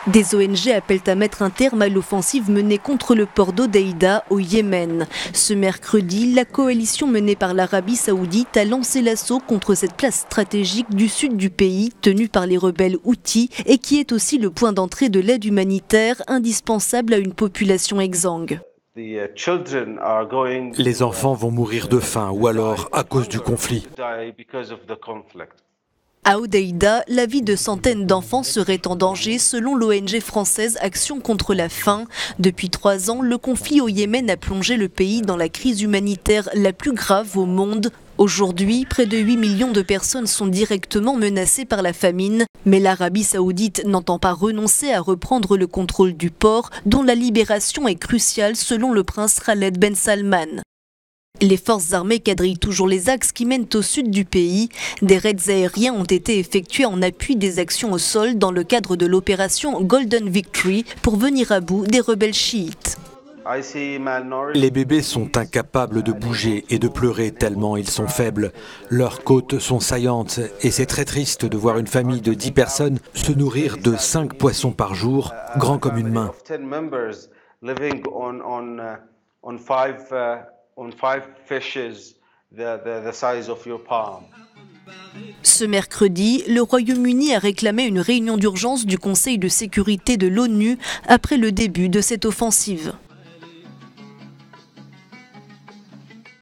Des ONG appellent à mettre un terme à l'offensive menée contre le port d'Hodeïda au Yémen. Ce mercredi, la coalition menée par l'Arabie Saoudite a lancé l'assaut contre cette place stratégique du sud du pays, tenue par les rebelles Houthis et qui est aussi le point d'entrée de l'aide humanitaire indispensable à une population exsangue. Les enfants vont mourir de faim ou alors à cause du conflit. À Hodeïda, la vie de centaines d'enfants serait en danger selon l'ONG française Action contre la faim. Depuis 3 ans, le conflit au Yémen a plongé le pays dans la crise humanitaire la plus grave au monde. Aujourd'hui, près de 8 millions de personnes sont directement menacées par la famine. Mais l'Arabie Saoudite n'entend pas renoncer à reprendre le contrôle du port, dont la libération est cruciale selon le prince Khaled Ben Salman. Les forces armées quadrillent toujours les axes qui mènent au sud du pays. Des raids aériens ont été effectués en appui des actions au sol dans le cadre de l'opération Golden Victory pour venir à bout des rebelles chiites. Les bébés sont incapables de bouger et de pleurer tellement ils sont faibles. Leurs côtes sont saillantes et c'est très triste de voir une famille de 10 personnes se nourrir de 5 poissons par jour, grands comme une main. Ce mercredi, le Royaume-Uni a réclamé une réunion d'urgence du Conseil de sécurité de l'ONU après le début de cette offensive.